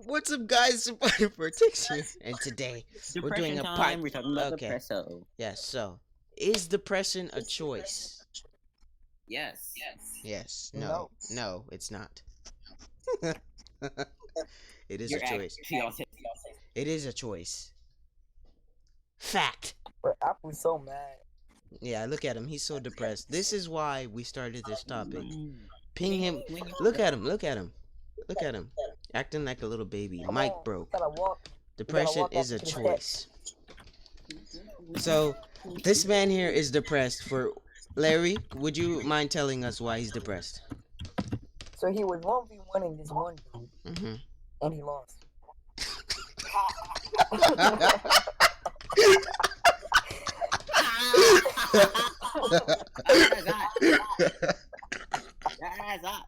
What's up, guys? Vortex here, and today we're doing Depression a time. We're talking about Okay, depresso. yes. So, is depression a choice? Yes. Yes. No. No. No, it's not. It is a You're choice. actually autistic. It is a choice. Fact. But Apple's so mad. Yeah, look at him. He's so depressed. This is why we started this topic. Mm. Ping him. Look at him. Look at him. Look at him. Acting like a little baby. Come Mic on, broke. You gotta walk. Depression walk is a up to the choice. So, this man here is depressed for... Larry, would you mind telling us why he's depressed? So he was 1v1 this one dude, Mm-hmm. and he lost. That's up.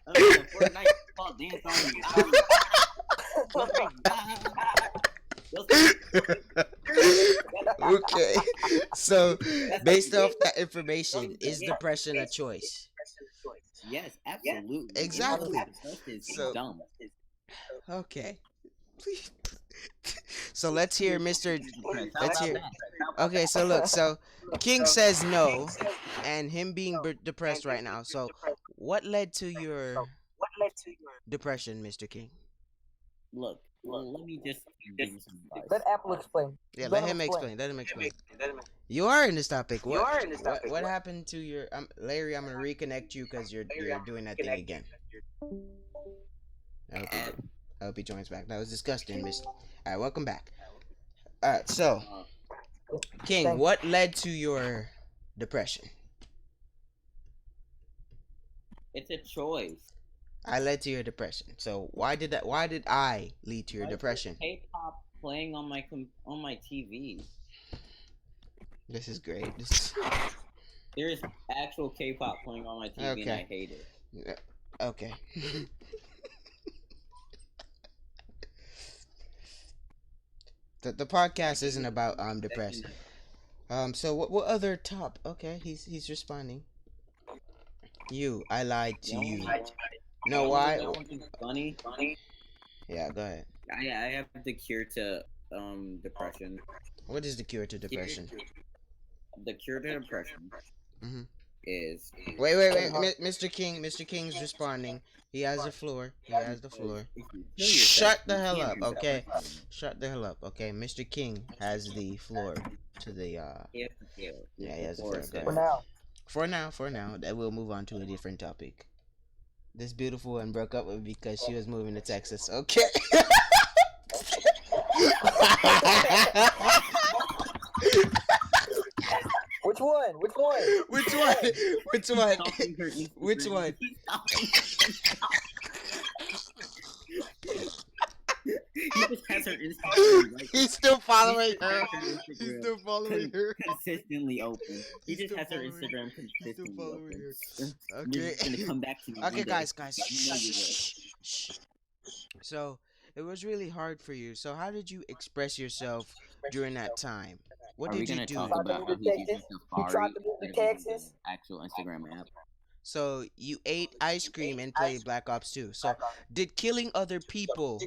Fortnite called dance on you. Okay. So, based off that information, is depression a choice? Yes, absolutely. Exactly. It's So- dumb. Okay. Please. So let's hear Mr. Let's hear. Okay, so look, so King says no, and him being depressed right now. So, what led to your depression, Mr. King? Look, let me just give you some advice. Let Apple explain. Yeah, let him explain. Let him explain. You are in this topic. What happened to your Larry? I'm gonna reconnect you because you're doing that thing again. I hope he joins back. That was disgusting, Miss. All right, welcome back. All right, so King, Thanks. what led to your depression? It's a choice. I led to your depression. So why did that? Why did I lead to your depression? K-pop playing on my TV. This is great. This There is actual K-pop playing on my TV, and I Okay. hate it. is... Okay. The podcast isn't about depressed. So what other top? Okay, he's responding. I lied to you. No, why? That one thing's funny. Yeah, go ahead. I have the cure to depression. What is the cure to depression? The cure to depression Mhm. is Wait, Mr. King. Mr. King's responding. He has the floor. He has the floor. if you kill Shut yourself, the you hell can't up, do okay? depression. Shut the hell up, okay? Mr. King has the floor to the He has to kill. Yeah, he has the Before floor. it's Go For ahead. now. For now, that we'll move on to a different topic. This beautiful one broke up with me because she was moving to Texas. Okay. Which one? Which one? Which one? Which one? Stalking her Instagram. Which one? He just has her Instagram like He's still following her. has her He's Instagram still following her. consistently open. He He's just still has her following- Instagram He's still consistently following open. her. And you're Okay. just gonna come back to me. one Okay, day. guys. You know you will. Shh. So it was really hard for you. So how did you express yourself during that time? What Are we did you gonna do? talk Tried to about move how to he's using Texas? Safari tried to move to instead of using Texas? the actual Instagram app? So you ate ice cream and played Black Ops 2. So did killing other people?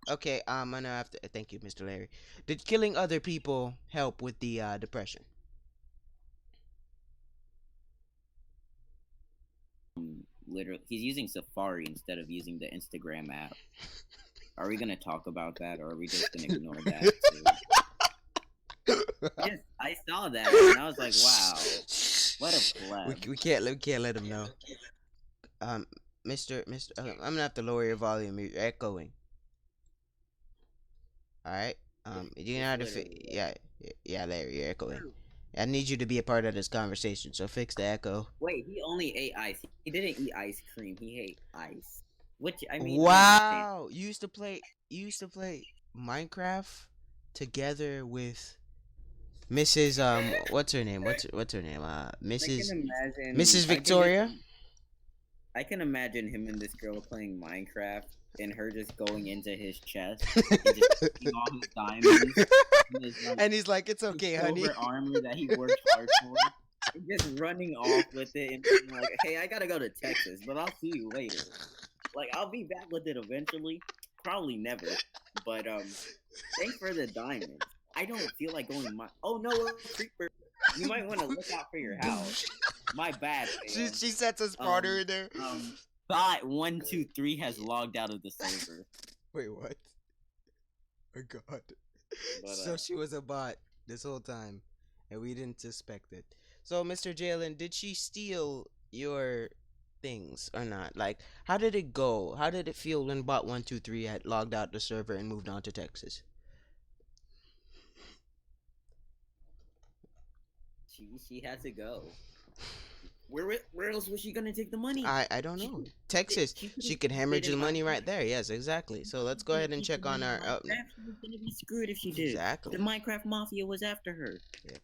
Okay, I'm gonna have to thank you, Mr. Larry. Did killing other people help with the depression? Literally, he's using Safari instead of using the Instagram app. Are we gonna talk about that, or are we just gonna ignore that? Too? Yes, I saw that, and I was like, "Wow, what a pleb." We can't let him know. Mr. I'm gonna have to lower your volume. You're echoing. All right. You know how to yeah, Larry, you're echoing. I need you to be a part of this conversation. So fix the echo. Wait, he only ate ice. He didn't eat ice cream. He ate ice. Which I mean, Wow, you used to play Minecraft together with Mrs. What's her name? What's her name? Mrs. Mrs. Victoria. I can imagine him and this girl playing Minecraft, and her just going into his chest and just taking all his diamonds and his, like, And he's like, "It's his okay, honey." silver armor that he worked hard for. And just running off with it and being like, "Hey, I gotta go to Texas, but I'll see you later. Like, I'll be back with it eventually." Probably never. But thanks for the diamonds. I don't feel like going my. Oh no, a creeper! You might want to look out for your house. My bad. She Fam. sets a spawner in there. Bot 123 has logged out of the server. Wait, what? Oh god. But, So she was a bot this whole time, and we didn't suspect it. So, Mr. Jalen, did she steal your things or not? Like, how did it go? How did it feel when bot 123 had logged out the server and moved on to Texas? She had to go. Where else was she gonna take the money? I don't know. Texas. She could hemorrhage the money right there. Yes, exactly. So let's go ahead and check on our. She was gonna be screwed if she did. Exactly. The Minecraft Mafia was after her. Yep.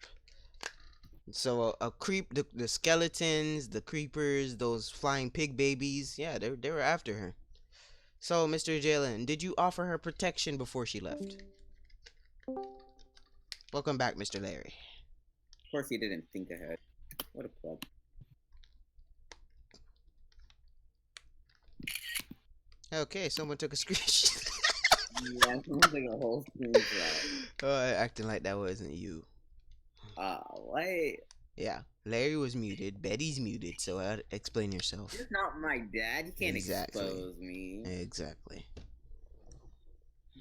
So a creep, the skeletons, the creepers, those flying pig babies. Yeah, they were after her. So, Mr. Jalen, did you offer her protection before she left? Welcome back, Mr. Larry. Of course, he didn't think ahead. What a plug. Okay, someone took a screenshot. Yeah, someone took a whole screenshot. Oh, acting like that wasn't you. Wait. Yeah, Larry was muted. Betty's muted. So explain yourself. You're not my dad. You can't Exactly. expose me. Exactly.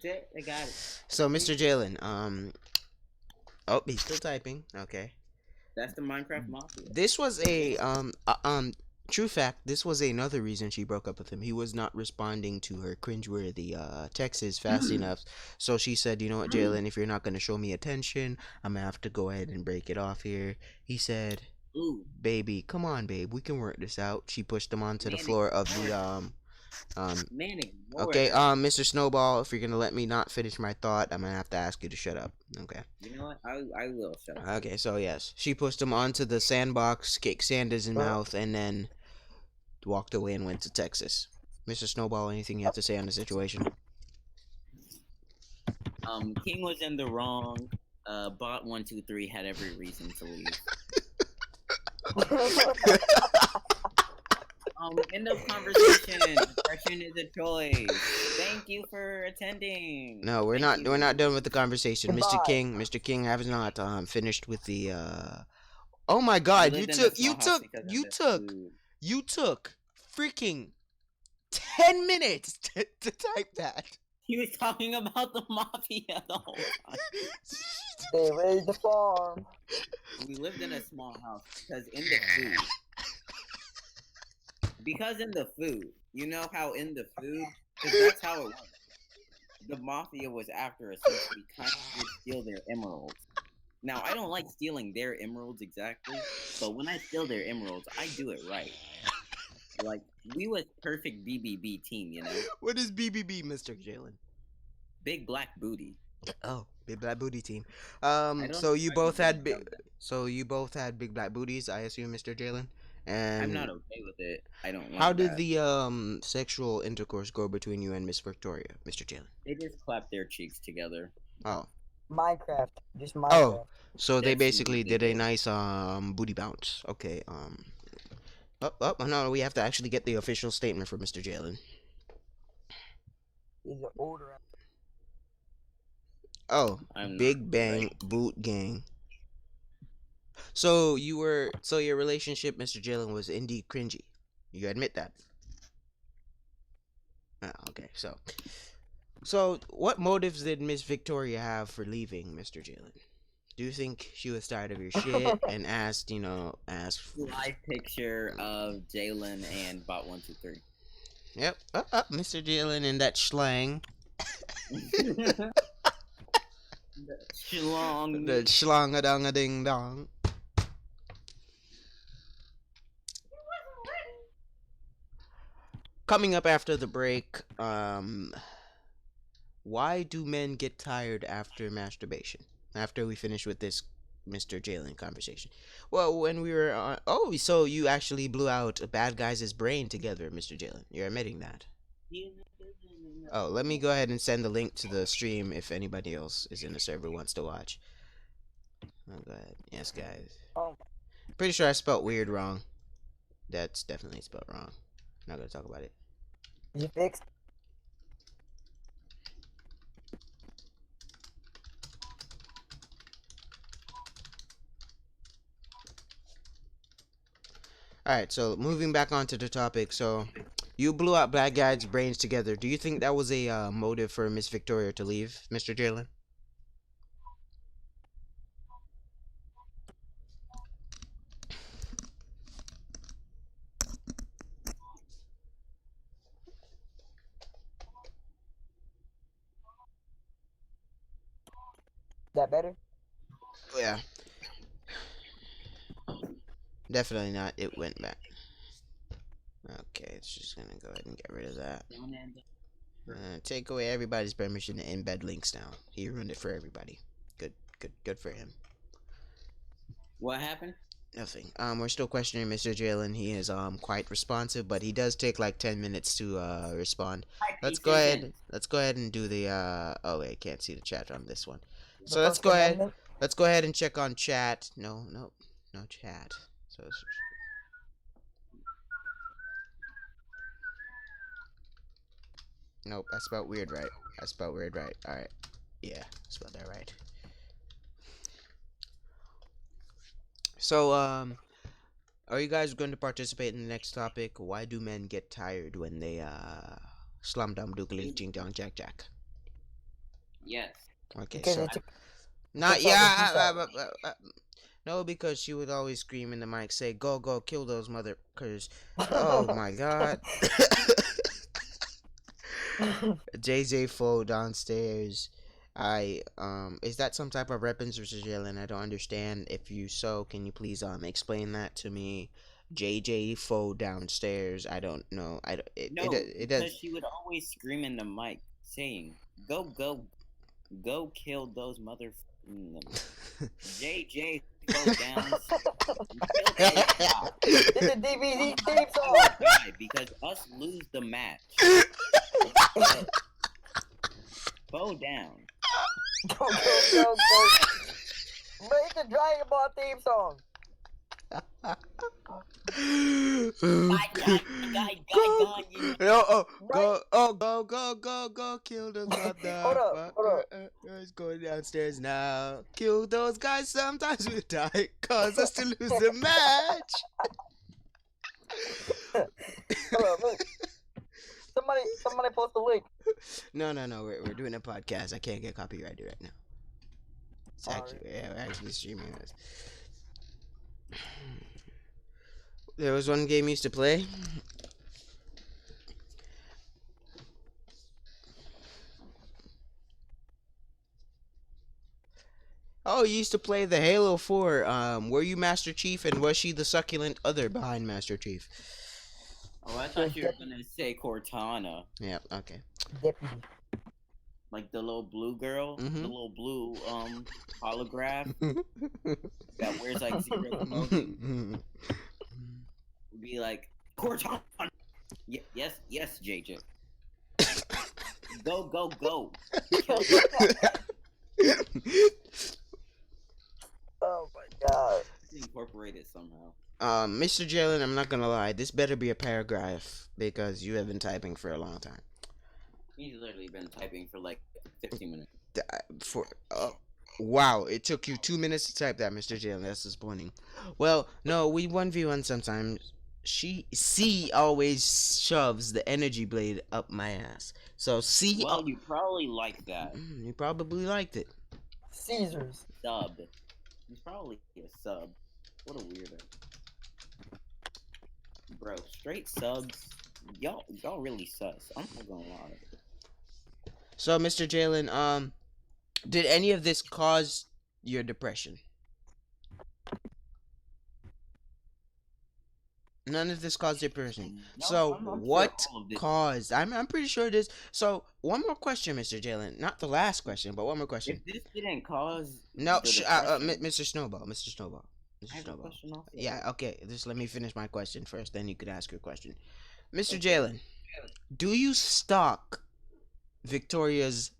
I got it. So, Mr. Jalen, oh, he's still typing. Okay. That's the Minecraft Mafia. This was a true fact. This was another reason she broke up with him. He was not responding to her cringeworthy texts fast enough. So she said, "You know what, Jalen? If you're not gonna show me attention, I'm gonna have to go ahead and break it off here." He said, Ooh. "Baby, come on, babe. We can work this out." She pushed him onto the floor of the Man, Okay, Mr. Snowball, if you're gonna let me not finish my thought, I'm gonna have to ask you to shut up. Okay. You know what? I will shut up. Okay, so yes, she pushed him onto the sandbox, kicked sand in his mouth, and then walked away and went to Texas. Mr. Snowball, anything you have to say on the situation? King was in the wrong. Bot 123 had every reason to leave. End of conversation. Depression is a choice. Thank you for attending. No, we're not done with the conversation. Mr. King has not finished with the Oh my god, you took freaking 10 minutes to type that. He was talking about the mafia the whole time. They raised the farm. We lived in a small house because in the food. Because in the food, you know how in the food, because that's how it was. The mafia was after us since we kind of would steal their emeralds. Now, I don't like stealing their emeralds exactly, but when I steal their emeralds, I do it right. Like, we was perfect BBB team, you know? What is BBB, Mr. Jalen? Big Black Booty. Oh, big black booty team. So you both had big black booties, I assume, Mr. Jalen? And I'm not okay with it. I don't like how did that. the sexual intercourse go between you and Miss Victoria, Mr. Jalen? They just clapped their cheeks together. Oh. Minecraft. Just Minecraft. Oh. So they That's basically did a ridiculous. nice booty bounce. Okay, oh no, we have to actually get the official statement from Mr. Jalen. He's an older. Oh, I'm Big not Bang right. Boot Gang. So your relationship, Mr. Jalen, was indeed cringy. You admit that? Oh, okay, so what motives did Miss Victoria have for leaving, Mr. Jalen? Do you think she was tired of your shit and asked? Live picture of Jalen and Bot 123. Yep, Mr. Jalen in that slang. Schlong. The schlong-a-dong-a-ding dong. Coming up after the break, why do men get tired after masturbation? After we finish with this Mr. Jalen conversation. Well, when we were on... Oh, so you actually blew out a bad guy's brain together, Mr. Jalen. You're admitting that. Oh, let me go ahead and send the link to the stream if anybody else is in the server wants to watch. Oh, go ahead. Yes, guys. Oh. Pretty sure I spelled weird wrong. That's definitely spelled wrong. Not gonna talk about it. You fixed? Alright, so moving back onto the topic. So, you blew out Bad Guy's brains together. Do you think that was a motive for Miss Victoria to leave, Mr. Jalen? That better? Yeah. Definitely not. It went back. Okay, it's just gonna go ahead and get rid of that. Take away everybody's permission to embed links now. He ruined it for everybody. Good for him. What happened? Nothing. We're still questioning Mr. Jalen. He is quite responsive, but he does take like 10 minutes to respond. Let's go ahead. Let's go ahead and do the oh wait, can't see the chat on this one. The So let's First go ahead. Amendment? Let's go ahead and check on chat. No chat. So nope, I spelled weird right. I spelled weird right. All right. Yeah, I spelled that right. So are you guys going to participate in the next topic? Why do men get tired when they slum dum doogly ching dong jack jack? Yes. Okay, Because so it's a not it's all yeah. the two No, because she would always scream in the mic, say, "Go, go, kill those motherfuckers!" Oh my God. JJ Foe downstairs. Is that some type of reference, Mr. Jalen? I don't understand. If you so, can you please explain that to me? JJ Foe downstairs. I don't know. I don't, No, it because does. she would always scream in the mic, saying, "Go, go, go, kill those mother." JJ, go down. Kill those cops. It's a DVD theme song. Why? Because us lose the match. Bow down. Go, go, go, go. But it's a Dragon Ball theme song. Go, kill those Hold up. motherfuckers going downstairs now. Kill those guys, sometimes we die, cause us to lose the match. Hold up, look. Somebody post a link. No, we're doing a podcast. I can't get copyrighted right now. It's actually, yeah, we're actually streaming this. There was one game I used to play. Oh, you used to play the Halo 4. Were you Master Chief, and was she the succulent other behind Master Chief? Oh, I thought you were gonna say Cortana. Yeah, okay. Deputy. Like the little blue girl, Mhm. the little blue holograph that wears like zero clothing. Would be like Cortana. Yes, JJ. Go, go, go. Oh my God. Incorporate it somehow. Mr. Jalen, I'm not gonna lie. This better be a paragraph because you have been typing for a long time. He's literally been typing for like 15 minutes. Wow, it took you 2 minutes to type that, Mr. Jalen. That's disappointing. Well, no, we 1v1 sometimes. C always shoves the energy blade up my ass. So C. Well, you probably like that. You probably liked it. Caesars. Sub. He's probably a sub. What a weirdo. Bro, straight subs. Y'all really sus. I'm not gonna lie. So, Mr. Jalen, did any of this cause your depression? None of this caused depression. No, So, I'm sure what all of this- caused? I'm pretty sure it is. So, one more question, Mr. Jalen. Not the last question, but one more question. If this didn't cause No, the depression- Mr. Snowball. Mr. Snowball. I Mr. have a Snowball. question also. Yeah, okay. Just let me finish my question first, then you could ask your question. Mr. Jalen, do you stalk Victoria's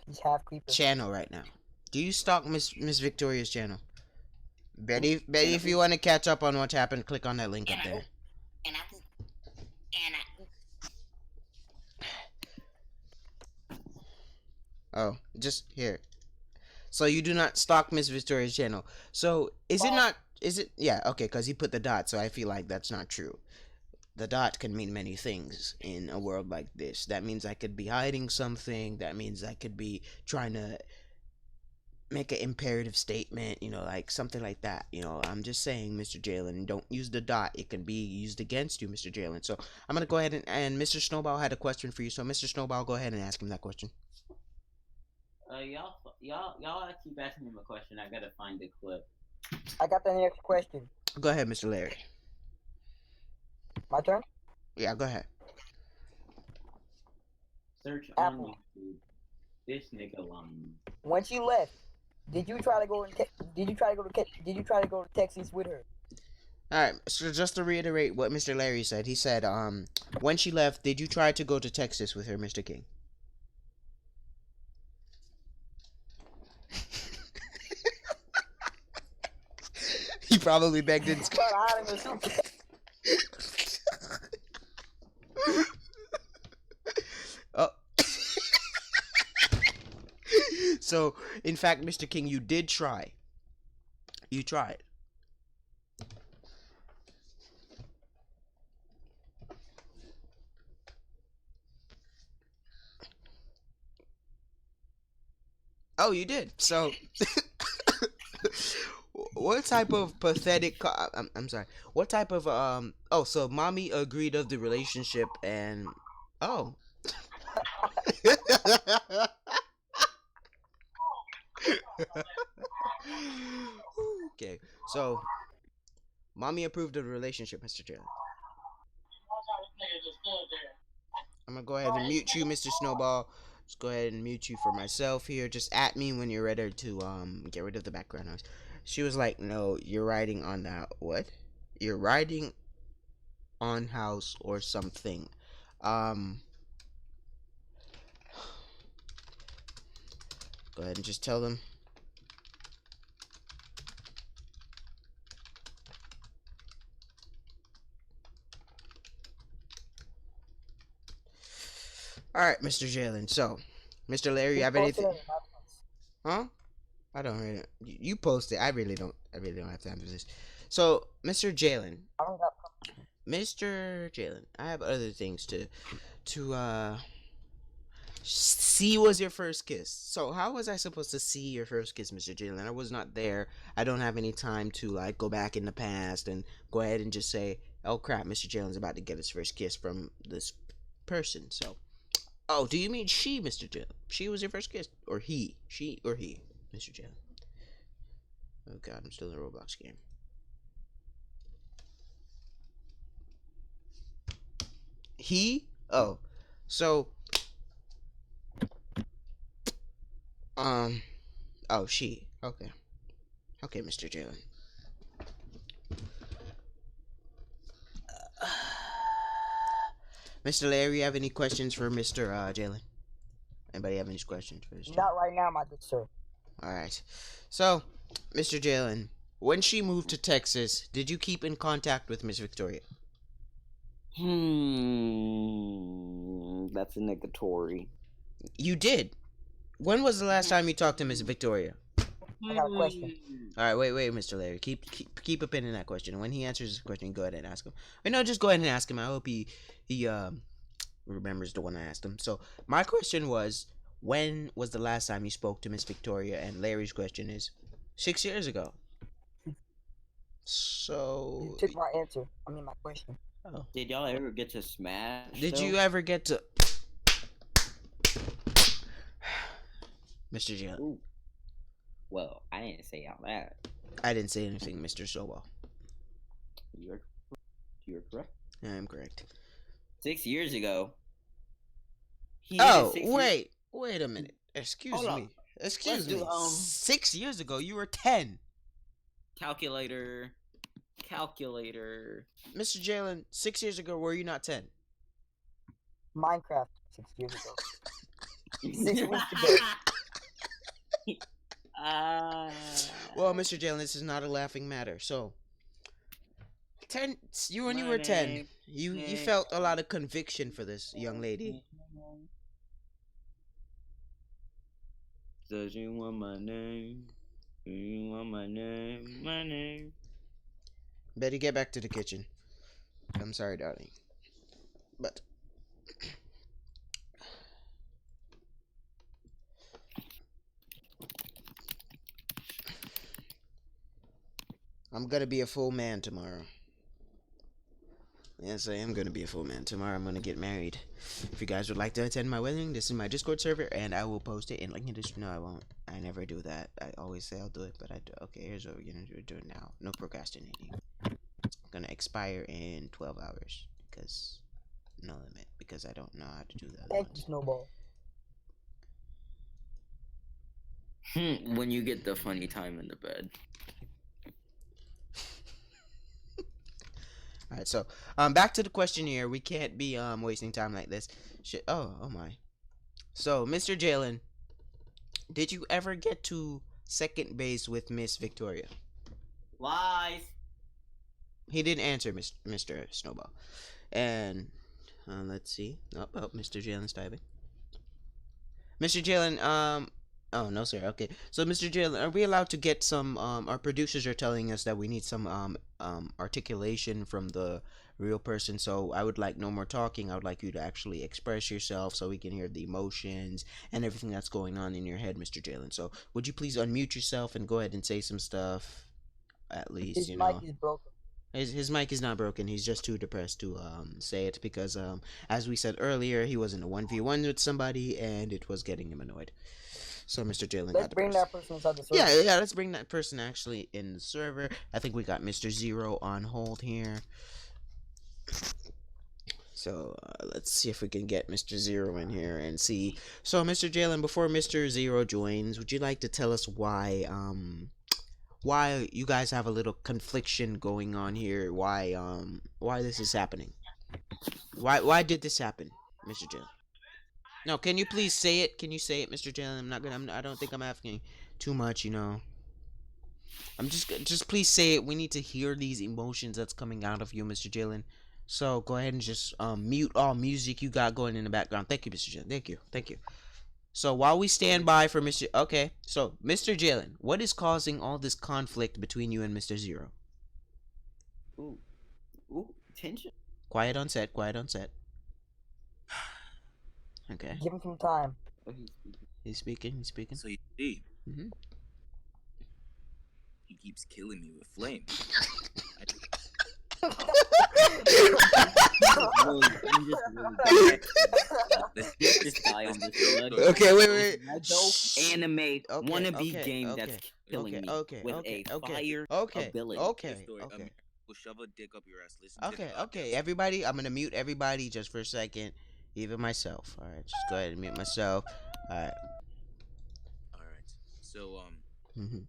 He's half creeper. channel right now? Do you stalk Miss Victoria's channel? Betty, if you want to catch up on what happened, click on that link up there. Oh, just here. So you do not stalk Miss Victoria's channel. So is it is it? Yeah, okay, because he put the dot, so I feel like that's not true. The dot can mean many things in a world like this. That means I could be hiding something. That means I could be trying to make an imperative statement, like something like that. I'm just saying, Mr. Jalen, don't use the dot. It can be used against you, Mr. Jalen. So I'm gonna go ahead and Mr. Snowball had a question for you. So Mr. Snowball, go ahead and ask him that question. Y'all keep asking him a question. I gotta find the clip. I got the next question. Go ahead, Mr. Larry. My turn? Yeah, go ahead. Search Apple. on YouTube. This nigga lying. When she left, did you try to go to Texas with her? All right. So just to reiterate what Mr. Larry said, he said, when she left, did you try to go to Texas with her, Mr. King? He probably begged it. Try to hide in the suitcase. Oh. So, in fact, Mr. King, you did try. You tried. Oh, you did. So, what type of pathetic? I'm sorry. What type of Oh, so mommy agreed of the relationship, and oh. Okay, so mommy approved of the relationship, Mr. Jalen. I'm gonna go ahead and mute you, Mr. Snowball. Just go ahead and mute you for myself here. Just at me when you're ready to get rid of the background noise. She was like, "No, you're riding on that. What? You're riding on house or something." Go ahead and just tell them. All right, Mr. Jalen. So, Mr. Larry, you have anything? Huh? I don't really. You post it. I really don't have time for this. So, Mr. Jalen. I don't got. Mr. Jalen, I have other things to see was your first kiss. So how was I supposed to see your first kiss, Mr. Jalen? I was not there. I don't have any time to like go back in the past and go ahead and just say, oh crap, Mr. Jalen's about to get his first kiss from this person. So, oh, do you mean she, Mr. Jalen? She was your first kiss, or he? She or he, Mr. Jalen? Oh god, I'm still in a Roblox game. He? Oh, so oh, she. Okay. Okay, Mr. Jalen. Mr. Larry, you have any questions for Mr. Jalen? Anybody have any questions for Mr. Not right now, my good sir. Alright. So, Mr. Jalen, when she moved to Texas, did you keep in contact with Miss Victoria? That's a negatory. You did. When was the last time you talked to Miss Victoria? I got a question. All right, wait, Mr. Larry. Keep a pin in that question. When he answers the question, go ahead and ask him. Wait, no, just go ahead and ask him. I hope he remembers the one I asked him. So my question was, when was the last time you spoke to Miss Victoria? And Larry's question is, 6 years ago. So You took my answer. I mean my question. oh. Did y'all ever get to smash? Did though? you ever get to Mr. Jalen? Ooh. Well, I didn't say all that. I didn't say anything, Mr. Sobal. You're correct. I am correct. 6 years ago. Oh, wait a minute. Excuse Hold me. up. Excuse Let's me. do, 6 years ago, you were 10. Calculator. Mr. Jalen, 6 years ago, were you not 10? Minecraft 6 years ago. 6 weeks ago. Well, Mr. Jalen, this is not a laughing matter. So, 10. When you were 10, you felt a lot of conviction for this young lady. Does you want my name? Do you want my name? My name. Betty, get back to the kitchen. I'm sorry, darling. But I'm gonna be a full man tomorrow. Yes, I am gonna be a full man tomorrow. I'm gonna get married. If you guys would like to attend my wedding, this is my Discord server, and I will post it in link in the description. No, I won't. I never do that. I always say I'll do it, but I do. Okay, here's what we're gonna do it now. No procrastinating. It's gonna expire in 12 hours because no limit because I don't know how to do that. Thank you, Snowball. When you get the funny time in the bed. All right, so back to the question here. We can't be wasting time like this. Shit. Oh my. So, Mr. Jalen, did you ever get to second base with Miss Victoria? Lies. He didn't answer, Mr. Snowball. And let's see. Oh, Mr. Jalen's typing. Mr. Jalen, oh no, sir. Okay, so Mr. Jalen, are we allowed to get some? Our producers are telling us that we need some articulation from the real person. So I would like no more talking. I would like you to actually express yourself so we can hear the emotions and everything that's going on in your head, Mr. Jalen. So would you please unmute yourself and go ahead and say some stuff? At least His you mic know. is broken. His mic is not broken. He's just too depressed to say it because as we said earlier, he was in a 1v1 with somebody and it was getting him annoyed. So Mr. Jalen Let's got bring depressed. that person inside the server. Yeah, let's bring that person actually in the server. I think we got Mr. Zero on hold here. So let's see if we can get Mr. Zero in here and see. So Mr. Jalen, before Mr. Zero joins, would you like to tell us why you guys have a little confliction going on here? Why this is happening? Why did this happen, Mr. Jalen? No, can you please say it? Can you say it, Mr. Jalen? I don't think I'm asking too much, you know. I'm just please say it. We need to hear these emotions that's coming out of you, Mr. Jalen. So go ahead and just mute all music you got going in the background. Thank you, Mr. Jalen. Thank you. So while we stand by for Mr. Okay, so Mr. Jalen, what is causing all this conflict between you and Mr. Zero? Ooh, tension. Quiet on set. Okay. Give him some time. Oh, he's speaking. He's speaking. So you see, Mhm. he keeps killing me with flame. This guy on this blood. Okay, wait. Anime wannabe okay, game okay, that's killing me with a fire ability. Okay. Will shove a dick up your ass. Listen to the podcast. Okay. Everybody, I'm gonna mute everybody just for a second, even myself. All right, just go ahead and mute myself. All right. So Mhm.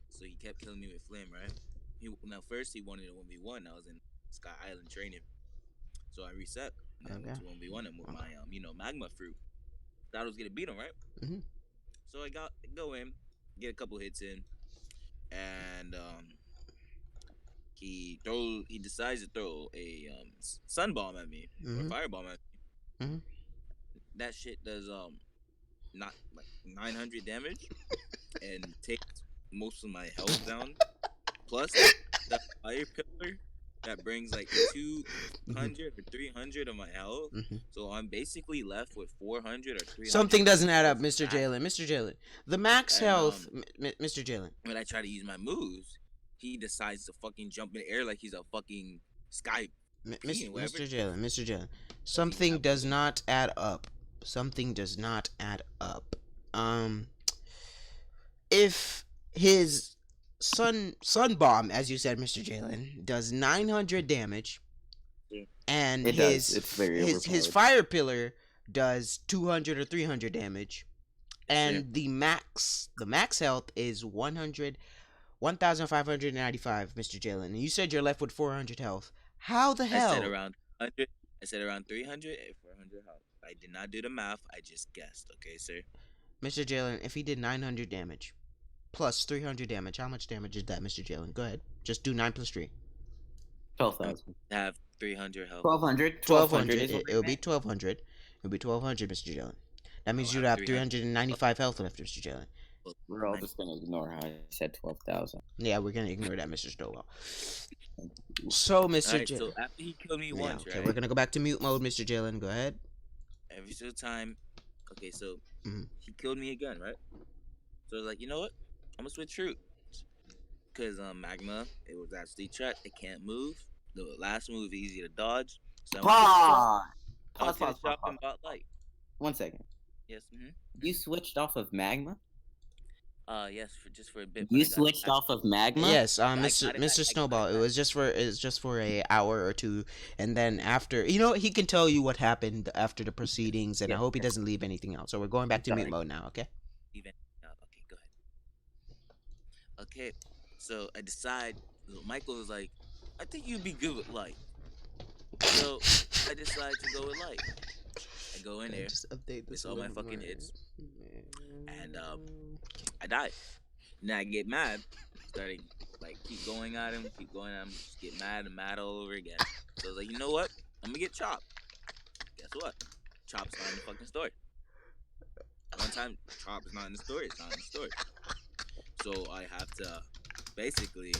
so he kept killing me with flame, right? First he wanted a 1v1. I was in Sky Island training, so I reset. And I went to 1v1 him with my magma fruit. Thought I was gonna beat him, right? Mhm. So I go in, get a couple hits in, and he decides to throw a sun bomb at me or Mhm. firebomb at me. Mhm. That shit does not like 900 damage and takes most of my health down. Plus the fire pillar that brings like 200 or 300 of my health. Mhm. So I'm basically left with 400 or 300. Something doesn't add up, back. Mr. Jalen. The max And, health, Mr. Jalen. When I try to use my moves, he decides to fucking jump in the air like he's a fucking sky. Mr. Jalen. Something does not add up. If his sun bomb, as you said, Mr. Jalen, does 900 damage, and It does. It's very his overpowered. fire pillar does 200 or 300 damage, and the max health is 1,595, Mr. Jalen. And you said you're left with 400 health. How the hell? I said around 100. I said around 300 and 400 health. I did not do the math. I just guessed. Okay, sir. Mr. Jalen, if he did 900 damage plus 300 damage, how much damage is that, Mr. Jalen? Go ahead. Just do 9 plus 3. 12,000. I have 300 health. 1,200. 1,200. Is what It'll we be meant. 1,200. It'll be 1,200, Mr. Jalen. That means Oh, you'd I have have 395 health left, Mr. Jalen. Well, We're all just gonna ignore how I said 12,000. Yeah, we're gonna ignore that, Mr. Snowball. So, Mr. Alright, J. so after he killed me Yeah, once, okay, right? we're gonna go back to mute mode, Mr. Jalen. Go ahead. Every single time. Okay, so Mhm. he killed me again, right? So I was like, you know what? I'm gonna switch route. Cause Magma, it was actually trapped. It can't move. The last move easy to dodge. So I went to the shop and bought light. 1 second. Yes. You switched off of Magma? Yes, for just for a bit. You switched off of Magma? Yes, Mr. Mr. Snowball. It was just for a hour or two, and then after, he can tell you what happened after the proceedings, and I Yeah. hope he doesn't leave anything out. So we're going back to mute mode now, okay? Okay, go ahead. Okay, so I decide. Michael was like, I think you'd be good with light. So I decide to go with light. I go in there. Just update this. It's all my fucking hits. And I die. And then I get mad. Starting keep going at him, just get mad and mad all over again. So I was like, you know what? I'm gonna get Chop. Guess what? Chop's not in the fucking store. One time Chop is not in the store, it's not in the store. So I have to basically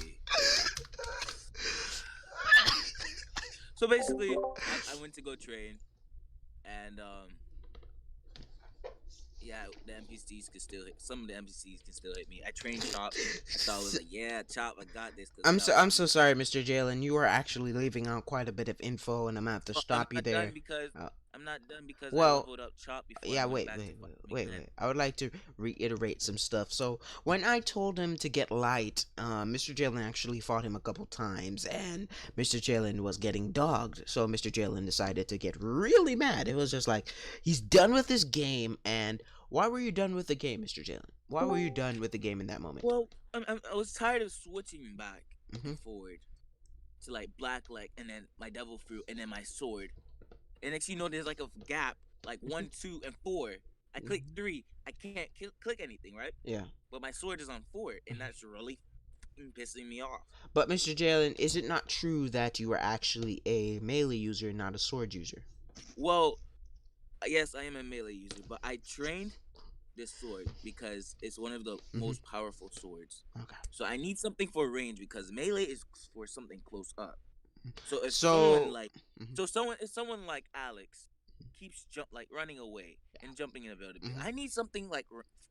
I went to go train and yeah, the NPCs can still hit. Some of the NPCs can still hit me. I trained Chop. I thought I was like, yeah, Chop, I got this. I'm so sorry, Mr. Jalen. You are actually leaving out quite a bit of info, and I'm gonna have to stop you there. I'm not done because well, I leveled up Chop before. Yeah, I went wait. back to fucking Wait. Big Man. I would like to reiterate some stuff. So when I told him to get light, Mr. Jalen actually fought him a couple times, and Mr. Jalen was getting dogged. So Mr. Jalen decided to get really mad. It was just like, he's done with this game. And why were you done with the game, Mr. Jalen? Why were you done with the game in that moment? Well, I was tired of switching back Mhm. and forward to black leg, and then my devil fruit, and then my sword. And next you know, there's a gap, 1, 2, and 4. I click 3, I can't click anything, right? Yeah. But my sword is on 4, and that's really pissing me off. But Mr. Jalen, is it not true that you are actually a melee user, not a sword user? Well, yes, I am a melee user, but I trained this sword because it's one of the most powerful swords. Okay. So I need something for range because melee is for something close up. So if someone like Alex keeps running away and jumping in the building, I need something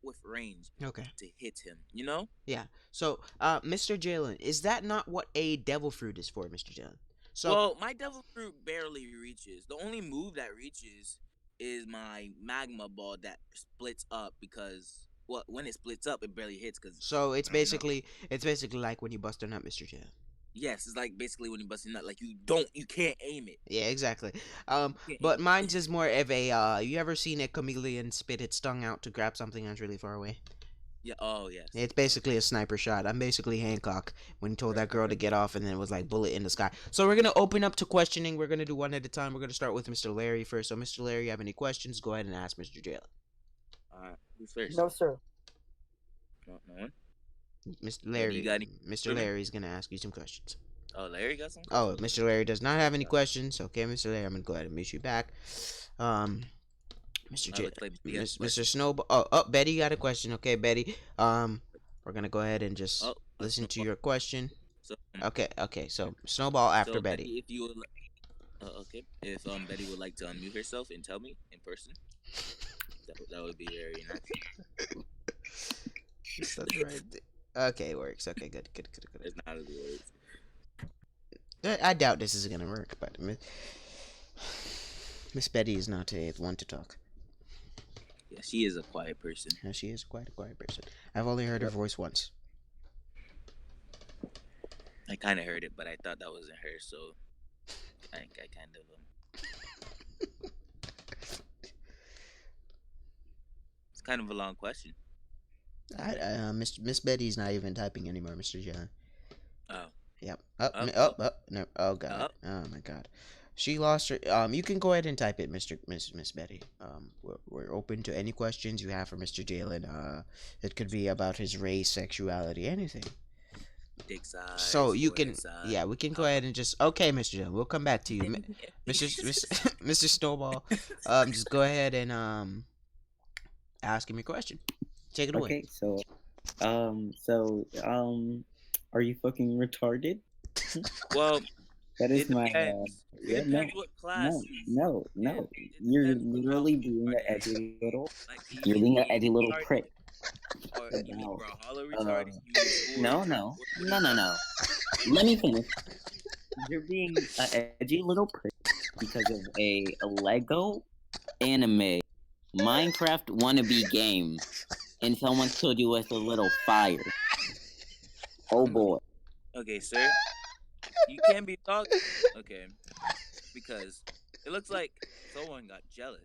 with range Okay. to hit him, you know? Yeah. So, Mr. Jalen, is that not what a devil fruit is for, Mr. Jalen? So, Well, my devil fruit barely reaches. The only move that reaches is my magma ball that splits up because when it splits up, it barely hits. so it's basically like when you bust a nut, Mr. Jalen. Yes, it's basically when you bust a nut, you can't aim it. Yeah, exactly. can't But aim mine's is more of a you ever seen a chameleon spit its tongue out to grab something that's really far away? Yeah. Oh yes. It's basically a sniper shot. I'm basically Hancock when he told that girl to get off, and then it was like bullet in the sky. So we're gonna open up to questioning. We're gonna do one at a time. We're gonna start with Mr. Larry first. So Mr. Larry, you have any questions? Go ahead and ask Mr. Jalen. Who's first? No, sir. No one. Mr. Larry. got any Mr. for me? Larry's gonna ask you some questions. Oh, Larry got some. Oh, Mr. Larry does not have any questions. Okay, Mr. Larry, I'm gonna go ahead and mute you back. Mr. J, looks like he has a Mr. Snowball. Oh, Betty got a question. Okay, Betty. We're gonna go ahead and just listen to your question. So, Okay. So Snowball after so Betty. If you would, okay. If Betty would like to unmute herself and tell me in person, that would be very nice. That's right. Okay, it works. Okay, good. It's not as it works. I doubt this is gonna work, but Miss Betty is not a one to talk. Yeah, she is a quiet person. Yeah, she is quite a quiet person. I've only heard her voice once. I kind of heard it, but I thought that wasn't her, so I kind of. It's kind of a long question. Miss Betty's not even typing anymore, Mr. John. Oh. Yep. No. Oh God. Oh my God. She lost her. You can go ahead and type it, Miss Betty. We're open to any questions you have for Mr. Jalen. It could be about his race, sexuality, anything. Dick size. So you can, size. yeah, we can go ahead and just. Okay, Mr. Jalen, we'll come back to you, Mr. Snowball. Just go ahead and ask him your question. Take it away. Okay, are you fucking retarded? Well, That it is my depends. yeah, It depends what class. no. It You're depends how literally being an retarded. edgy little. Like, You're being an edgy little retarded, prick. or you mean About Brawlhalla retarded? You mean school no, retarded? no, What no, do no, you no. Let me finish. You're being an edgy little prick because of a Lego anime Minecraft wannabe game, and someone killed you with a little fire. Oh boy. Okay, sir. You can't be talking. Okay, because it looks like someone got jealous.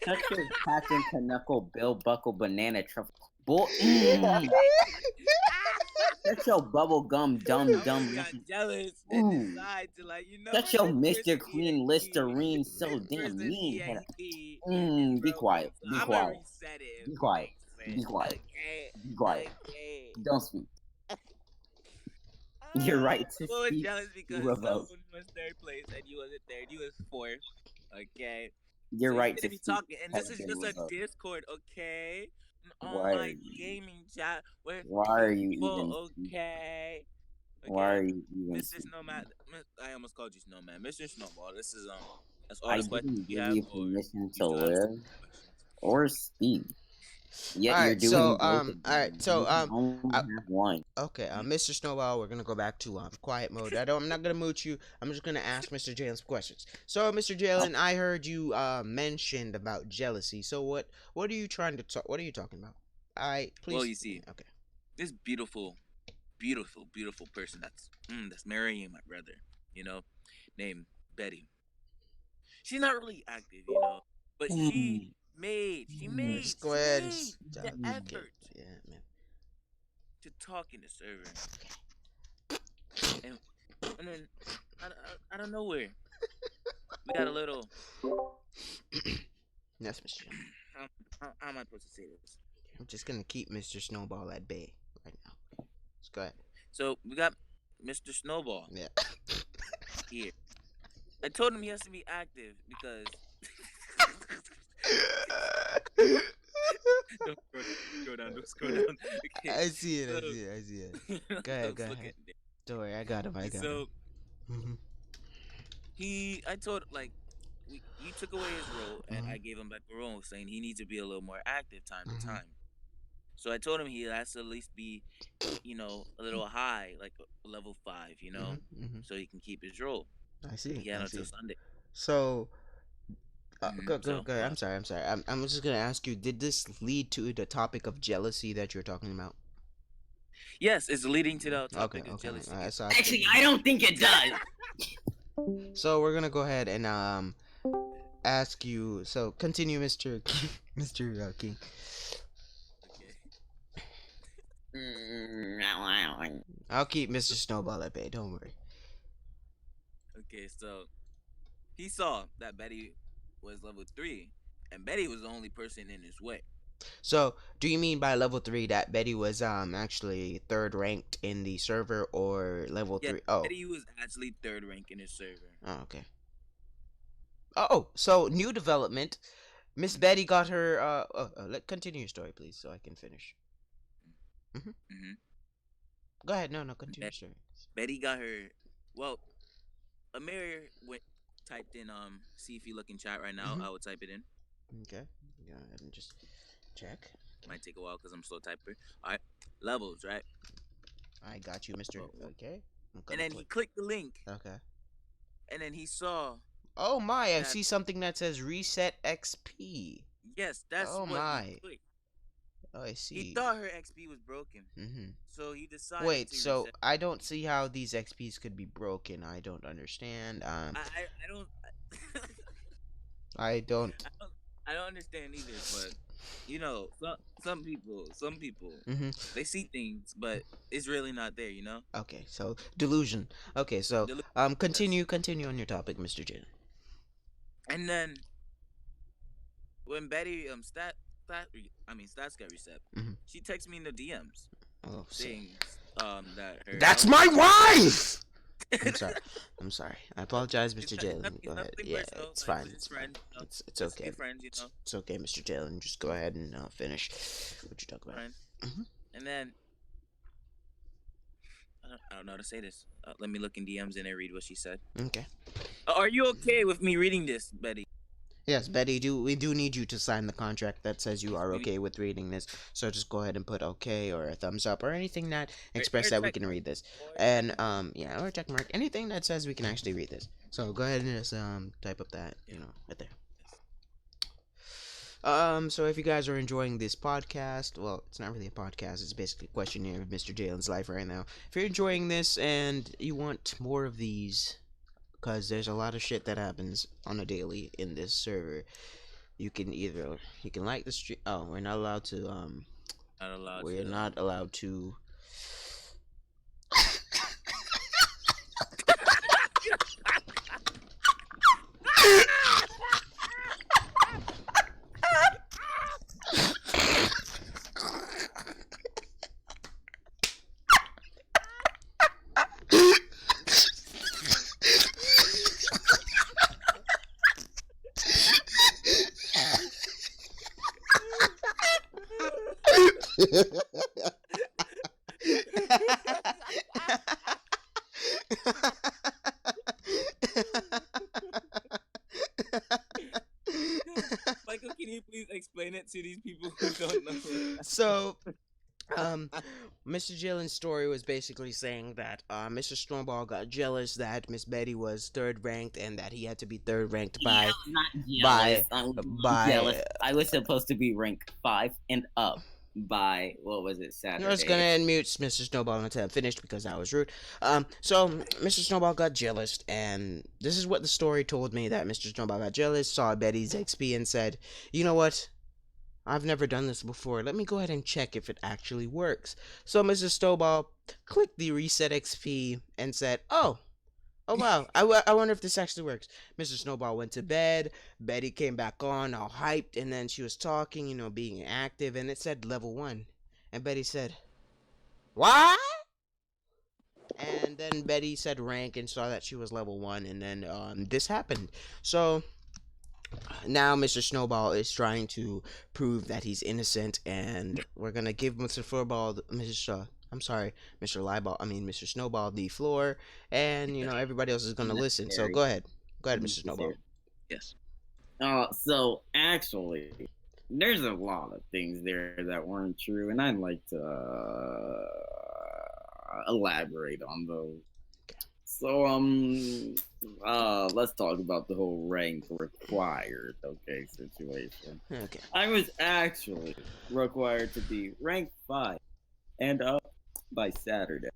Such your Captain Knuckle Bill Buckle Banana Truffle. Boy, that's your bubble gum dumb Someone dumb. got looking- jealous and Ooh. decided to, like, you know That's what, your this Mr. person Clean EXP, Listerine so this damn person mean. EXP Be is quiet. broken, so Be I'm quiet. gonna reset it. Be quiet. Fix Be it. quiet. Okay. Be quiet. Okay. Don't speak. You're right to Someone was speak. jealous because Revoke. someone was third place and you wasn't third. You was fourth. Okay. You're So right you to need to be speak. talking, and this is Captain just a Revoke. Discord, okay? An Why are online you- gaming chat where Why are you people, even? okay? Why are Okay. you even? Mr. Snowman, I almost called you Snowman. Mr. Snowball, this is that's all I the questions didn't you give have, you or you permission to still have some live questions? or speak. Yet All you're right, doing so both of all right, them. so You can only I- have one. okay, Mr. Snowball, we're gonna go back to quiet mode. I'm not gonna moot you. I'm just gonna ask Mr. Jalen some questions. So, Mr. Jalen, I heard you mentioned about jealousy. So, what are you trying to talk? What are you talking about? Please. Well, you see, Okay. this beautiful person that's marrying my brother, you know, named Betty. She's not really active, you know, but she made Just go ahead and the stop. effort Yeah, man. to talk in the server, and then out of nowhere, we got a little. Yes, Mr. Jalen. How am I supposed to say this? I'm just gonna keep Mr. Snowball at bay right now. Let's go ahead. So we got Mr. Snowball Yeah. here. I told him he has to be active because. Don't scroll down. Don't scroll down. Okay. I see it. I So- see it. I see it. Go Go ahead, go look ahead. at it. Don't worry, I got him. I got So him. I told like you took away his role and I gave him back the role, saying he needs to be a little more active time Mhm. to time. So I told him he has to at least be, a little high, like level 5, so he can keep his role. I see. He had I see. until Sunday. So, go. So, I'm sorry. I'm just gonna ask you. Did this lead to the topic of jealousy that you're talking about? Yes, it's leading to the Okay. topic of Okay. jealousy. So Actually, I don't think it does. So we're gonna go ahead and ask you. So continue, Mr. King, Mr. King. Okay. I'll keep Mr. Snowball at bay. Don't worry. Okay, so he saw that Betty was level 3, and Betty was the only person in his way. So, do you mean by level 3 that Betty was actually third ranked in the server, or level Yeah, 3? Oh, Betty was actually third rank in his server. oh, okay. Oh, so new development. Miss Betty got her. Let continue your story, please, so I can finish. hmm Go ahead. No, continue your story. Betty got her. Well, Amir typed in see if you look in chat right now. I will type it in. Okay. Go ahead and just check. Might take a while because I'm slow typer. All right, levels, right? I got you, Mister. Oh. Okay. I'm And gonna then he clicked the link, Okay. and then he saw. Oh my! I That- see something that says reset XP. Yes, that's Oh what my. he clicked. Oh, I see. He thought her XP was broken, Mm-hmm. so he decided. Wait, to so reset. I don't see how these XPs could be broken. I don't understand. I don't. I don't. I don't understand either, but some people Mm-hmm. they see things, but it's really not there, Okay, so delusion. Okay, so Delusion, continue on your topic, Mr. Jin. And then when Betty stats got reset, Mhm. she texted me in the DMs Oh, so saying that her that's my wife. I'm sorry. I'm sorry. I apologize, Mr. Jalen. Go It's ahead. nothing Yeah, personal. it's Like, fine. we're It's just fine. friends, you know. It's Let's okay. be friends, you know. It's okay, Mr. Jalen. Just go ahead and finish what you talk about. Friends. Hmm. And then I don't know how to say this. Let me look in DMs and I read what she said. Okay. Are you okay with me reading this, Betty? Yes, Betty. We do need you to sign the contract that says you are okay with reading this. So just go ahead and put okay or a thumbs up or anything that express that we can read this. And yeah, or a check mark. Anything that says we can actually read this. So go ahead and just type up that right there. So if you guys are enjoying this podcast, well, it's not really a podcast, it's basically a questionnaire of Mr. Jalen's life right now. If you're enjoying this and you want more of these, because there's a lot of shit that happens on a daily in this server, you can like the stream. Oh, we're not allowed to Not allowed we're to. not allowed to. Michael, can you please explain it to these people who don't know? So, Mr. Jalen's story was basically saying that Mr. Snowball got jealous that Miss Betty was third ranked and that he had to be third ranked by not by- jealous. I'm by- jealous. I was supposed to be ranked 5 and up by what was it, Saturday? I was gonna unmute Mr. Snowball until I'm finished because that was rude. So Mr. Snowball got jealous, and this is what the story told me: that Mr. Snowball got jealous, saw Betty's XP, and said, "You know what? I've never done this before. Let me go ahead and check if it actually works." So Mr. Snowball clicked the reset XP and said, "Oh wow, I wonder if this actually works." Mr. Snowball went to bed. Betty came back on, all hyped, and then she was talking, being active, and it said level 1. And Betty said, "What?" And then Betty said rank and saw that she was level 1, and then this happened. So now Mr. Snowball is trying to prove that he's innocent, and we're gonna give Mr. Mr. Snowball the floor, and everybody else is gonna listen. So go ahead, Mr. Snowball. Yes. So actually, there's a lot of things there that weren't true, and I'd like to elaborate on those. So let's talk about the whole rank required situation. Okay. I was actually required to be rank 5 and up by Saturday.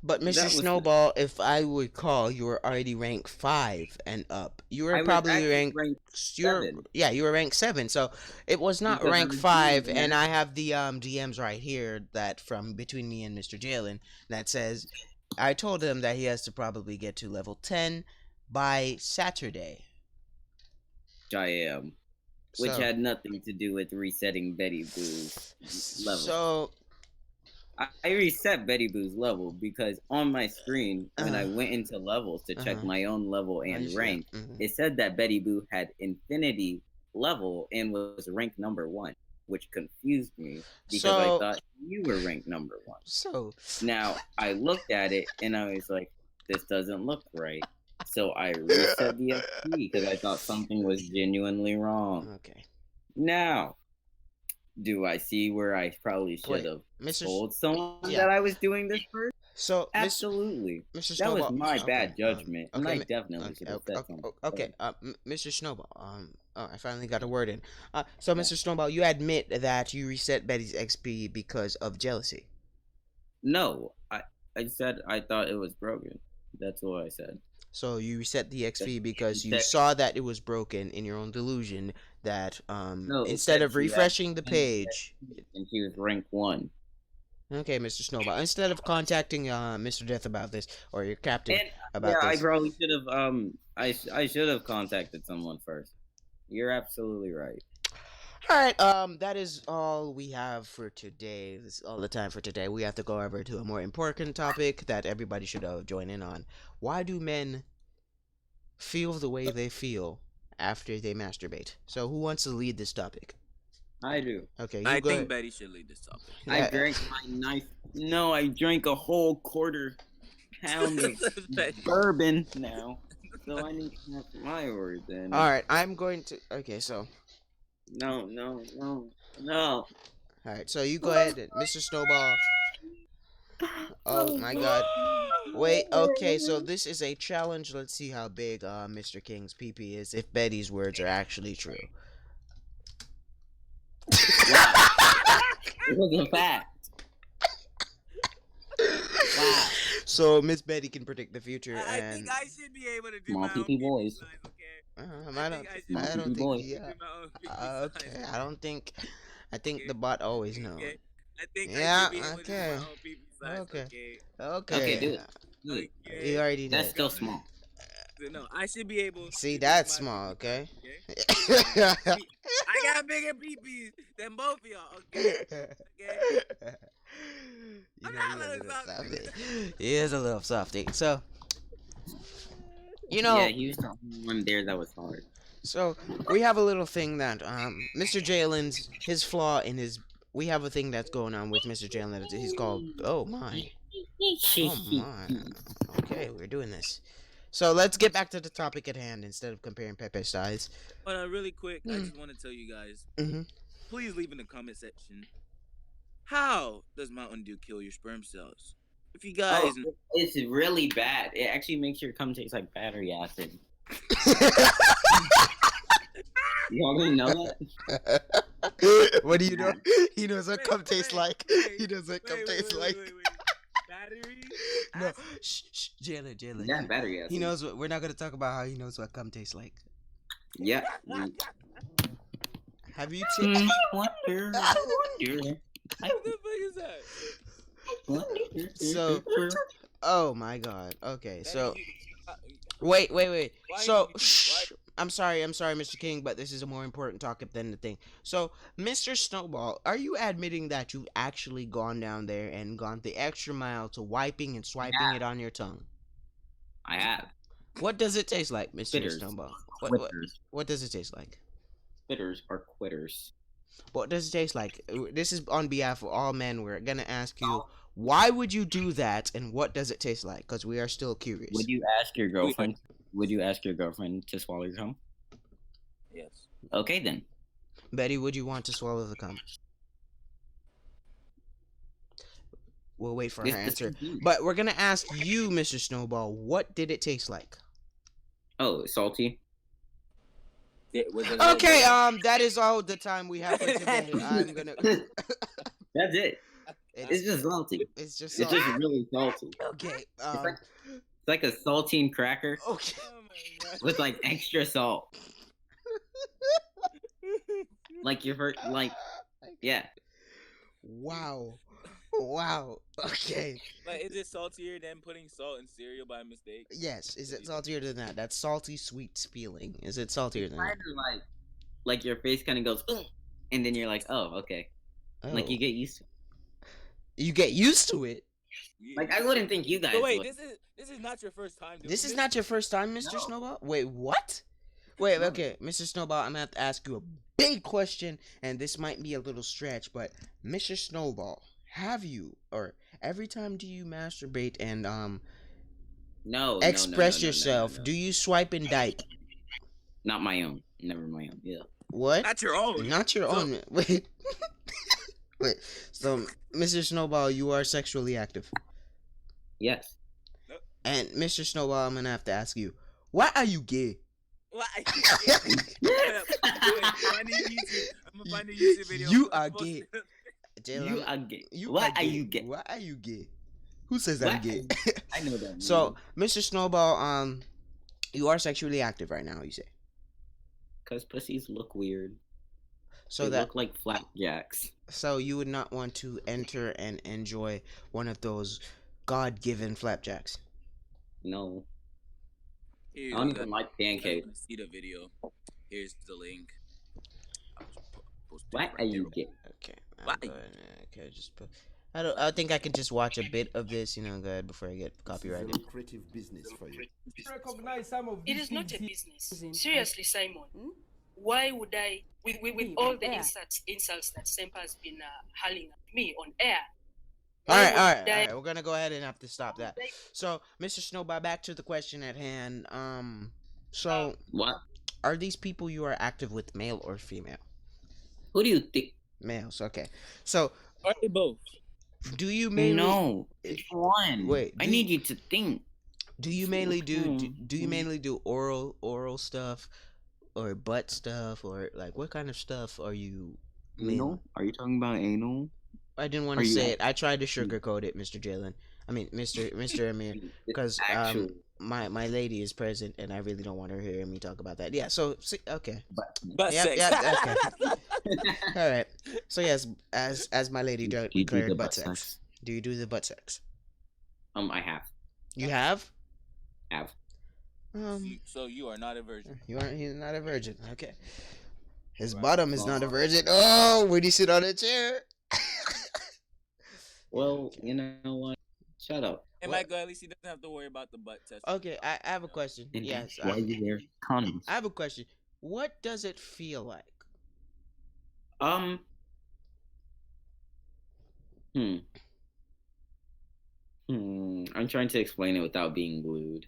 But That Mr. was the- Snowball, if I recall, you were already rank 5 and up. You were I was probably actually ranked. ranked You're 7. yeah, you were ranked 7. So it was not Because I rank was 5, doing and that. I have the DMs right here that from between me and Mr. Jalen that says I told him that he has to probably get to level 10 by Saturday. Which I am. Which So- had nothing to do with resetting Betty Boo's level. So I reset Betty Boo's level because on my screen, when I Uh-huh. went into levels to check Uh-huh. my own level I and see that. rank, Mhm. it said that Betty Boo had infinity level and was ranked number 1, which confused me because So- I thought you were ranked number 1. So Now I looked at it and I was like, this doesn't look right. So I reset the XP because I thought something was genuinely wrong. okay, Now, do I see where I probably Wait, should have Mr. told someone yeah. that I was doing this first? So Absolutely. Mr. That was Snowball, my okay, bad judgment, and okay, I mi- definitely should have said something. okay, Mr. Snowball, I finally got a word in. So Mr. Snowball, you admit that you reset Betty's XP because of jealousy. No, I said I thought it was broken. That's what I said. So you reset the XP because you that- saw that it was broken in your own delusion that No, it instead said of you had refreshing the 10 page. And he was rank 1. Okay, Mr. Snowball, instead of contacting Mr. Death about this or your captain And about yeah, I this. probably should have I should have contacted someone first. You're absolutely right. All right, that is all we have for today. This is all the time for today. We have to go over to a more important topic that everybody should join in on. Why do men feel the way they feel after they masturbate? So, who wants to lead this topic? I do. Okay, you I go. think Betty should lead this topic. I Yeah. drank my knife. No, I drank a whole quarter pound of bourbon now. So I need to have my word then. All right, I'm going to. Okay, so. No. All right, so you go ahead, Mr. Snowball. Oh my God. Wait. Okay, so this is a challenge. Let's see how big Mr. King's PP is. If Betty's words are actually true. It was a fact. Wow. So Miss Betty can predict the future, I and think I should be able to do Small my own PP PP boys. signs, okay? I don't. I I don't should think. boy. Yeah. Do my own PP Okay. signs. I don't think. I think Okay. the bot always knows. Okay. I think Yeah, I should be able to do okay. my own PP signs, Okay. okay? Okay. Okay, do it. Do it. Okay. You already That's did. still small. No, I should be able. See, to do that's my small. PP Okay. signs, okay? I got bigger PPs than both of y'all, okay? Okay. You I'm know, not he is a a little little softy. softy. He is a little softy. So, you know, Yeah, he was the only one there that was hard. so we have a little thing that Mr. Jalen's his flaw in his. We have a thing that's going on with Mr. Jalen that he's called. Oh my. Oh my. Okay, we're doing this. So let's get back to the topic at hand instead of comparing Pepe size. Hold on, really quick. I Mm. just want to tell you guys. Mhm. Please leave in the comment section. How does Mountain Dew kill your sperm cells? If you guys, Oh, it's really bad. It actually makes your cum taste like battery acid. You already know that? What do you know? He knows what Wait, cum tastes wait, like. wait, He knows what cum wait, tastes wait, like. wait, battery. No, acid? shh, Jalen. Yeah, battery acid. He knows what. We're not gonna talk about how he knows what cum tastes like. Yeah. Have you Hmm, taken? wonder. What the fuck is that? So- Oh my God. Okay, so Uh, wait. Why So you- shh. I'm sorry, Mr. King, but this is a more important topic than the thing. So, Mr. Snowball, are you admitting that you've actually gone down there and gone the extra mile to wiping and swiping Yeah. it on your tongue? I have. What does it taste like, Mr. Bitters. Snowball? What Quitters. what does it taste like? Bitters are quitters. What does it taste like? This is on behalf of all men. We're gonna ask you, why would you do that, and what does it taste like? Because we are still curious. Would you ask your girlfriend? Would you ask your girlfriend to swallow your cum? Yes. Okay then. Betty, would you want to swallow the cum? We'll wait for her answer. But we're gonna ask you, Mr. Snowball, what did it taste like? Oh, salty. Okay, that is all the time we have for today. I'm gonna. That's it. It's It's, just salty. it's just It's so. just really salty. Okay. It's like a saltine cracker Okay. Oh my god. with like extra salt. Like your first, like, yeah. Wow. Wow. Okay. Like, is it saltier than putting salt in cereal by mistake? Yes. Is it saltier than that? That salty sweet feeling. Is it saltier than that? Kind of like your face kind of goes, "Ugh," and then you're like, oh, okay. Like Oh. you get used to it. You get used to it. Like I wouldn't think you guys So wait, would. this is not your first time doing This is not your first time, Mr. No. Snowball? Wait, what? Wait, No. okay, Mr. Snowball, I'm gonna have to ask you a big question, and this might be a little stretch, but Mr. Snowball, have you, or every time do you masturbate and No. express no, yourself, no. do you swipe and dipe? Not my own. Never my own. Yeah. What? Not your own. Not your So- own. Wait. Wait. So, Mr. Snowball, you are sexually active. Yes. And Mr. Snowball, I'm gonna have to ask you, why are you gay? Why? I'm gonna find a YouTube video. You I'm are supposed gay. to- Jalen, You are gay. you Why are are gay. you gay? Why are you gay? Who says I'm What? gay? I know that. So, Mr. Snowball, you are sexually active right now, you say. Because pussies look weird. So They that look like flapjacks. so you would not want to enter and enjoy one of those God-given flapjacks. No. Here I you don't go, even guys. like You guys pancakes. wanna see the video? Here's the link. Post it What right are there. you getting? Okay, I'm Why? going. Okay, just put. I don't. I think I can just watch a bit of this. You know, go ahead before I get copyrighted. Lucrative business for you. Recognize some of It these is not a things here. business. Seriously, Simon. Why would I, with all the insults that Sempa has been hurling at me on air? All right, why all would right, all I- right. We're gonna go ahead and have to stop that. So, Mr. Snowball, back to the question at hand. So What? are these people you are active with male or female? Who do you think? Males. Okay. So, Are they both? do you mainly No, it's one. Wait, I do need you- you to think. do you mainly do you mainly do oral stuff or butt stuff or like what kind of stuff are you mainly? Anal? Are you talking about anal? I didn't want Are to you say it. I tried to sugarcoat it, Mr. Jalen. I mean, Mr. Amir, It's because actual. my lady is present and I really don't want her hearing me talk about that. Yeah. So okay. Butt Yep, sex. yep, okay. All right. So yes, as my lady Do you do declared the butt butt sex. sex? Do you do the butt sex? I have. You have? Have. So you are not a virgin. He's not a virgin. Okay. His bottom is not a virgin. Oh, when you sit on a chair. Well, you know what? Shut up. Hey, What? Michael, at least he doesn't have to worry about the butt test. Okay, I have a question. And Yes. why you wear condoms? I have a question. What does it feel like? Um. I'm trying to explain it without being glued.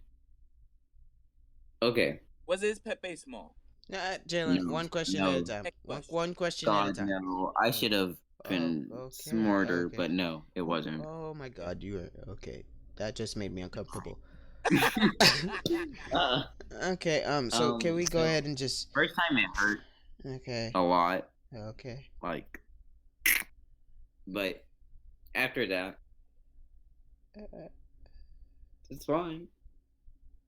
Okay. Was his Pepe small? Jalen, No, one question no. at a time. Next One, question. one question at a God, time. no. I should have been okay, smarter, okay. but no, it wasn't. Oh my god, you are okay. That just made me uncomfortable. Uh, Okay, so can we go so- ahead and just first time it hurt okay. a lot, Okay. like, but after that, Uh, it's fine.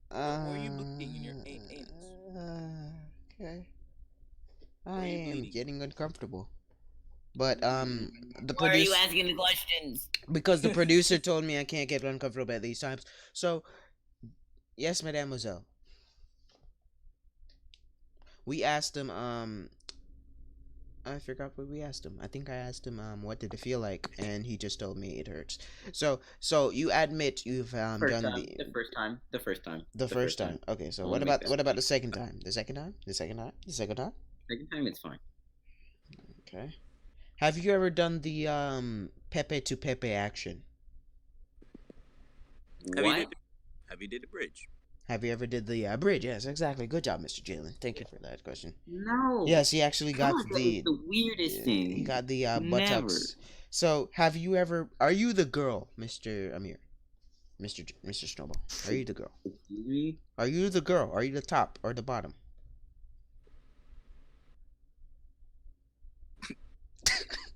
What were you bleeding in your anus? Okay. Were I you am bleeding? getting uncomfortable. But the Why are you producer asking the questions? because the producer told me I can't get uncomfortable at these times. So yes, mademoiselle. We asked him I forgot what we asked him. I think I asked him what did it feel like and he just told me it hurts. So you admit you've done The first time. the first time. Okay, so I'll what make about that what about the second time? The second time? The second time? The second time? Second time, it's fine. Okay. Have you ever done the Pepe to Pepe action? What? Have you did the bridge? Have you ever did the bridge? Yes, exactly. Good job, Mr. Jalen. Thank you for that question. No. Yes, he actually got God, that the is the weirdest thing. he got the Never. buttocks. So, have you ever? Are you the girl, Mr. Amir? Mr. Snowball? Are you the girl? Excuse me? Are you the girl? Are you the top or the bottom?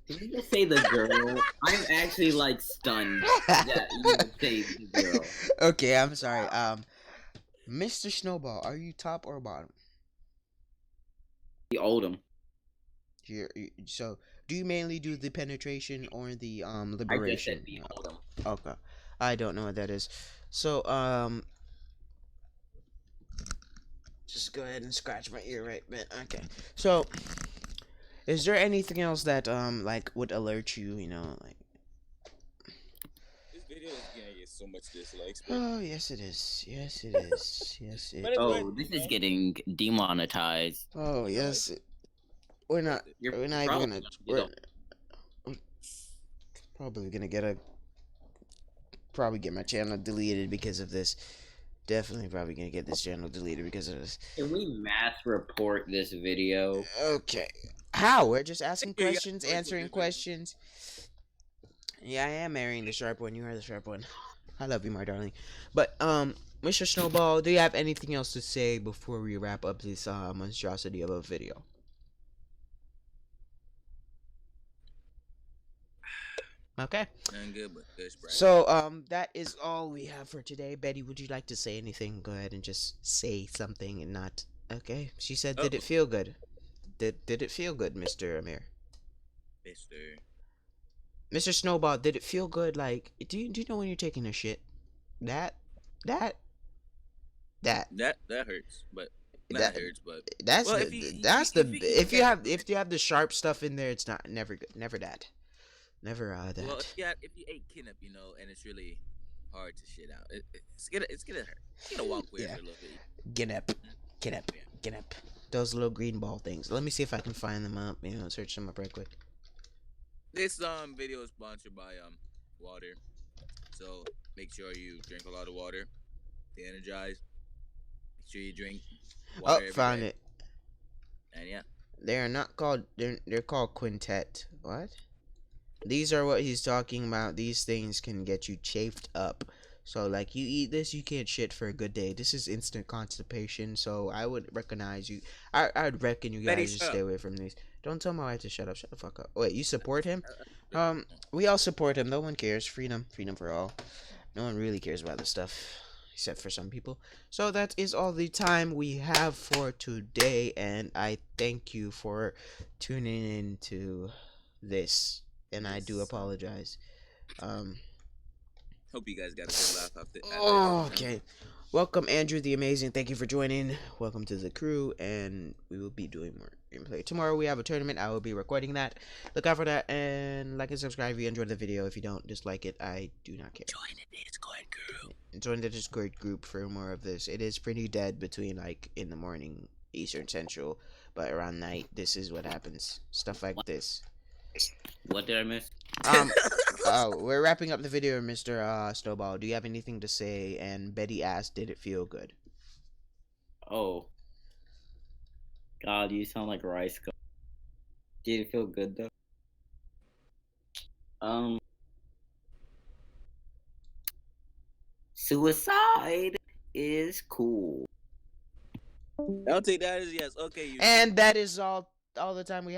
Did you just say the girl? I'm actually like stunned that you would say the girl. Okay, I'm sorry. Mr. Snowball, are you top or bottom? The Oldham. So, do you mainly do the penetration or the I just liberation? said the Oldham. Okay, I don't know what that is. So, just go ahead and scratch my ear right bit. Okay. So, is there anything else that like would alert you? You know, like. This video is gonna get so much dislikes. But Oh yes, it is. Yes, it is. Yes, it. But it's Oh, good, this you is know? getting demonetized. Oh yes. We're not. You're We're not even probably gonna. gonna We're probably gonna probably get my channel deleted because of this. Definitely probably gonna get this channel deleted because of this. Can we mass report this video? Okay. How? We're just asking Yeah, you got questions, to wait for answering this video. questions. Yeah, I am marrying the sharp one. You are the sharp one. I love you, my darling. But Mr. Snowball, do you have anything else to say before we wrap up this monstrosity of a video? Okay. I'm good, but good, Sprite. So that is all we have for today. Betty, would you like to say anything? Go ahead and just say something and not. Okay. She said, "Did it feel good?" Did it feel good, Mr. Amir? Mr. Snowball, did it feel good? Like, do you know when you're taking a shit? That That hurts, but That hurts, but That's well, the if you that's if the you, if you have the sharp stuff in there, it's not never good. Never that. Never that. well, if you ate kinep, you know, and it's really hard to shit out, it's gonna hurt. It's gonna walk weird Yeah. for a little bit. Ginep. Ginep. Yeah. Ginep. Those little green ball things. Let me see if I can find them up. You know, search them up right quick. This video is sponsored by water, so make sure you drink a lot of water to energize. Make sure you drink water Oh, every found day. it. And yeah, They are not called. They're called quintet. What? These are what he's talking about. These things can get you chafed up. So like you eat this, you can't shit for a good day. This is instant constipation. So I would recognize you. I'd reckon you Betty, guys should shut stay up. away from these. Don't tell my wife to shut up. Shut the fuck up. Wait, you support him? We all support him. No one cares. Freedom for all. No one really cares about this stuff, except for some people. So that is all the time we have for today, and I thank you for tuning in to this. And I do Yes. apologize. Hope you guys got a good laugh after. Okay. Welcome, Andrew the Amazing. Thank you for joining. Welcome to the crew, and we will be doing more gameplay. Tomorrow we have a tournament. I will be recording that. Look out for that, and like and subscribe if you enjoyed the video. If you don't, dislike it. I do not care. Join the Discord group. Join the Discord group for more of this. It is pretty dead between like in the morning Eastern Central, but around night this is what happens. Stuff like this. What did I miss? We're wrapping up the video, Mr. Snowball. Do you have anything to say? And Betty asked, did it feel good? Oh. God, you sound like Rice Gum. Did it feel good though? Suicide is cool. I'll take that as yes. Okay, you. And that is all the time we have.